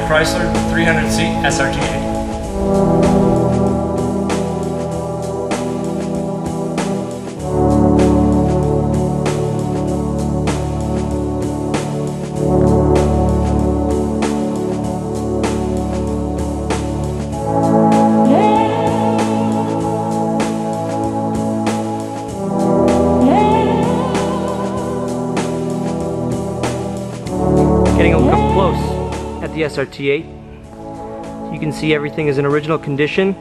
Chrysler 300C SRT-8. Getting a look up close at the SRT-8, you can see everything is in original condition.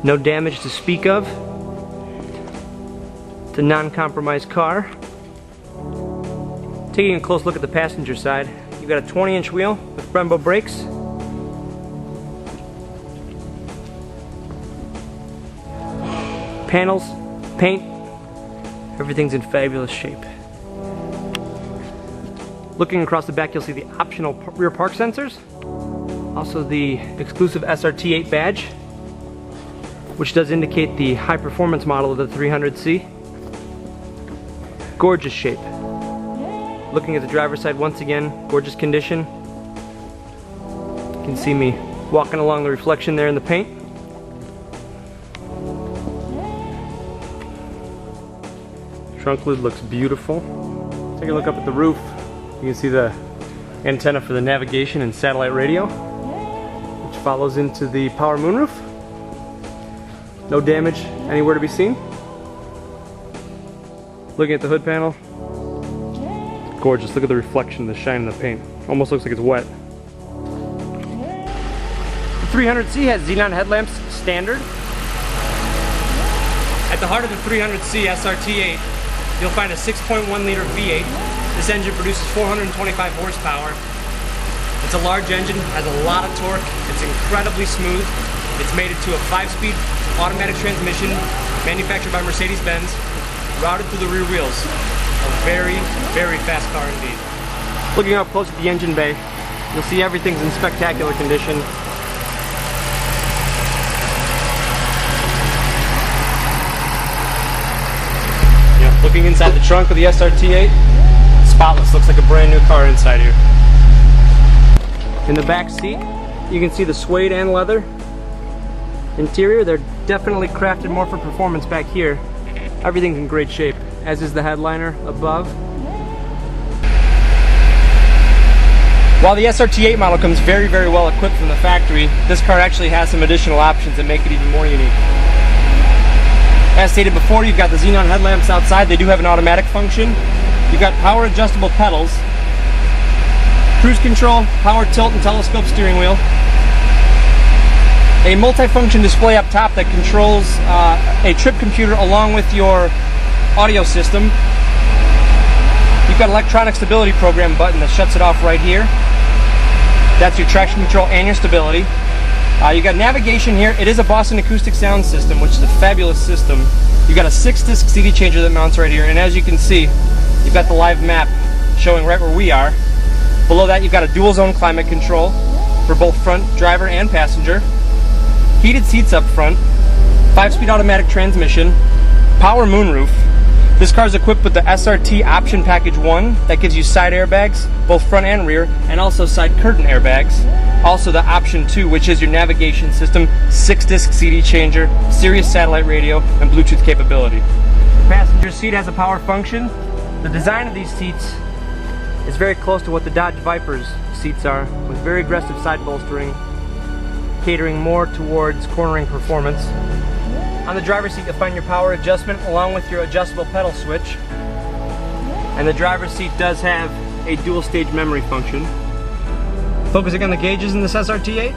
No damage to speak of. It's a non-compromised car. Taking a close look at the passenger side, you've got a 20-inch wheel with Brembo brakes. Panels, paint, everything's in fabulous shape. Looking across the back, you'll see the optional rear park sensors. Also the exclusive SRT-8 badge, which does indicate the high performance model of the 300C. Gorgeous shape. Looking at the driver's side once again, gorgeous condition. You can see me walking along the reflection there in the paint. Trunk lid looks beautiful. Take a look up at the roof. You can see the antenna for the navigation and satellite radio, which follows into the power moonroof. No damage anywhere to be seen. Looking at the hood panel, gorgeous. Look at the reflection, the shine in the paint. Almost looks like it's wet. The 300C has xenon headlamps standard. At the heart of the 300C SRT-8, you'll find a 6.1 liter V8. This engine produces 425 horsepower. It's a large engine, has a lot of torque, it's incredibly smooth. It's mated to a 5-speed automatic transmission manufactured by Mercedes-Benz, routed through the rear wheels. A very, very fast car indeed. Looking up close at the engine bay, you'll see everything's in spectacular condition. Looking inside the trunk of the SRT-8, spotless, looks like a brand new car inside here. In the back seat, you can see the suede and leather interior. They're definitely crafted more for performance back here. Everything's in great shape, as is the headliner above. While the SRT-8 model comes very, very well equipped from the factory, this car actually has some additional options that make it even more unique. As stated before, you've got the xenon headlamps outside. They do have an automatic function. You've got power adjustable pedals, cruise control, power tilt and telescope steering wheel, a multifunction display up top that controls a trip computer along with your audio system. You've got electronic stability program button that shuts it off right here. That's your traction control and your stability. You've got navigation here. It is a Boston acoustic sound system, which is a fabulous system. You've got a 6-disc CD changer that mounts right here, and as you can see, you've got the live map showing right where we are. Below that, you've got a dual zone climate control for both front driver and passenger. Heated seats up front, 5-speed automatic transmission, power moonroof. This car is equipped with the SRT Option Package 1 that gives you side airbags, both front and rear, and also side curtain airbags. Also the Option 2, which is your navigation system, 6-disc CD changer, Sirius satellite radio, and Bluetooth capability. The passenger seat has a power function. The design of these seats is very close to what the Dodge Viper's seats are, with very aggressive side bolstering, catering more towards cornering performance. On the driver's seat, you'll find your power adjustment along with your adjustable pedal switch. And the driver's seat does have a dual stage memory function. Focusing on the gauges in this SRT-8,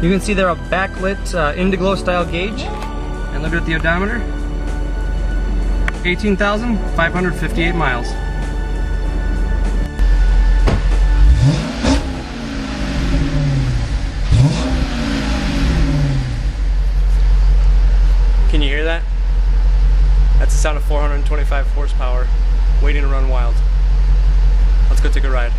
you can see they're a backlit Indiglo style gauge. And look at the odometer, 18,558 miles. Can you hear that? That's the sound of 425 horsepower waiting to run wild. Let's go take a ride.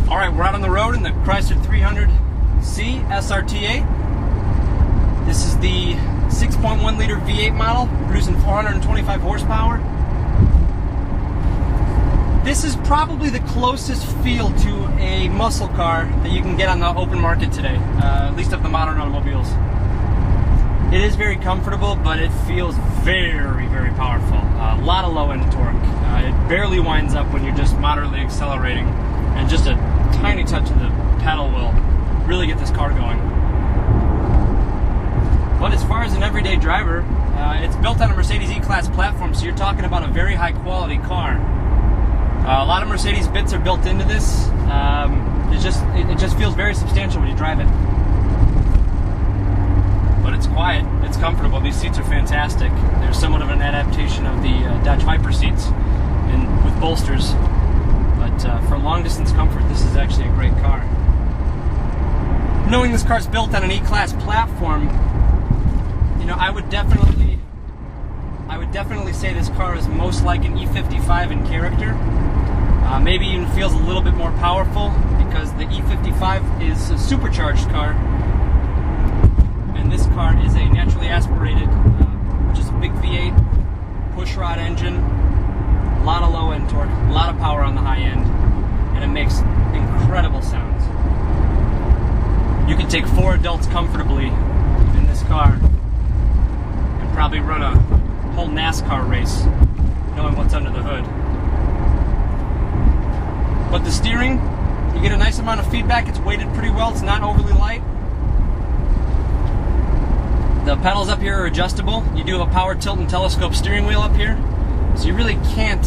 Alright, we're out on the road in the Chrysler 300C SRT-8. This is the 6.1 liter V8 model, producing 425 horsepower. This is probably the closest feel to a muscle car that you can get on the open market today, at least of the modern automobiles. It is very comfortable, but it feels very, very powerful. A lot of low end torque. It barely winds up when you're just moderately accelerating, and just a tiny touch of the pedal will really get this car going. But as far as an everyday driver, it's built on a Mercedes E-Class platform, so you're talking about a very high quality car. A lot of Mercedes bits are built into this. It just feels very substantial when you drive it. But it's quiet, it's comfortable. These seats are fantastic. They're somewhat of an adaptation of the Dodge Viper seats with bolsters. But for long distance comfort, this is actually a great car. Knowing this car's built on an E-Class platform, you know, I would definitely say this car is most like an E55 in character. Maybe even feels a little bit more powerful because the E55 is a supercharged car, and this car is a naturally aspirated, which is a big V8 pushrod engine. A lot of low end torque, a lot of power on the high end, and it makes incredible sounds. You can take 4 adults comfortably in this car and probably run a whole NASCAR race knowing what's under the hood. But the steering, you get a nice amount of feedback. It's weighted pretty well. It's not overly light. The pedals up here are adjustable. You do have a power tilt and telescope steering wheel up here, so you really can't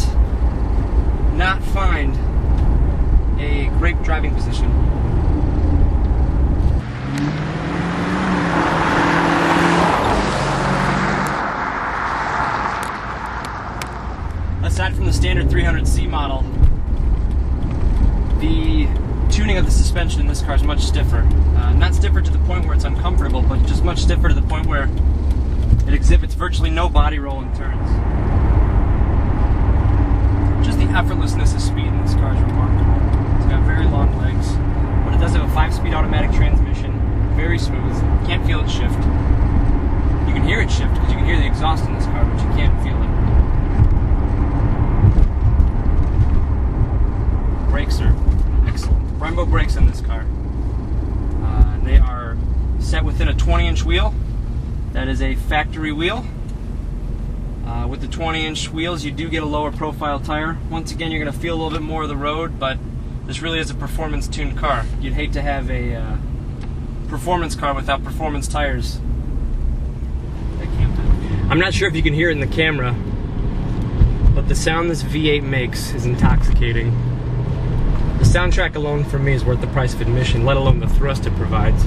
not find a great driving position. Aside from the standard 300C model, the tuning of the suspension in this car is much stiffer. Not stiffer to the point where it's uncomfortable, but just much stiffer to the point where it exhibits virtually no body roll in turns. Just the effortlessness of speed in this car is remarkable. It's got very long legs, but it does have a 5-speed automatic transmission, very smooth. Can't feel it shift. You can hear it shift because you can hear the exhaust in this car, but you can't feel it. Brakes are excellent. Brembo brakes in this car. They are set within a 20-inch wheel. That is a factory wheel. With the 20-inch wheels, you do get a lower profile tire. Once again, you're going to feel a little bit more of the road, but this really is a performance-tuned car. You'd hate to have a performance car without performance tires. I'm not sure if you can hear it in the camera, but the sound this V8 makes is intoxicating. The soundtrack alone for me is worth the price of admission, let alone the thrust it provides.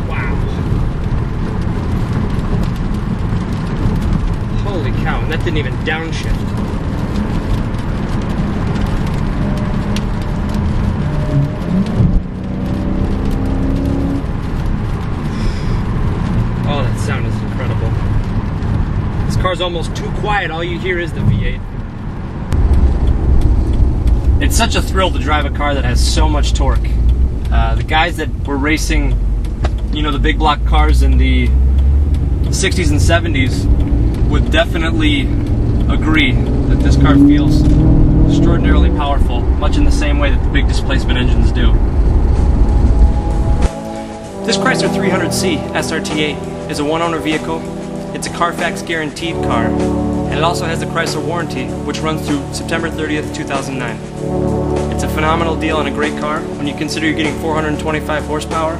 Wow. Holy cow, and that didn't even downshift. Oh, that sound is incredible. This car's almost too quiet. All you hear is the V8. It's such a thrill to drive a car that has so much torque. The guys that were racing, you know, the big block cars in the 60s and 70s would definitely agree that this car feels extraordinarily powerful, much in the same way that the big displacement engines do. This Chrysler 300C SRT-8 is a one-owner vehicle. It's a Carfax guaranteed car, and it also has the Chrysler warranty, which runs through September 30th, 2009. It's a phenomenal deal on a great car when you consider you're getting 425 horsepower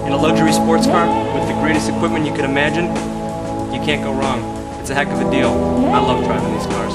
in a luxury sports car with the greatest equipment you could imagine. You can't go wrong. It's a heck of a deal. I love driving these cars.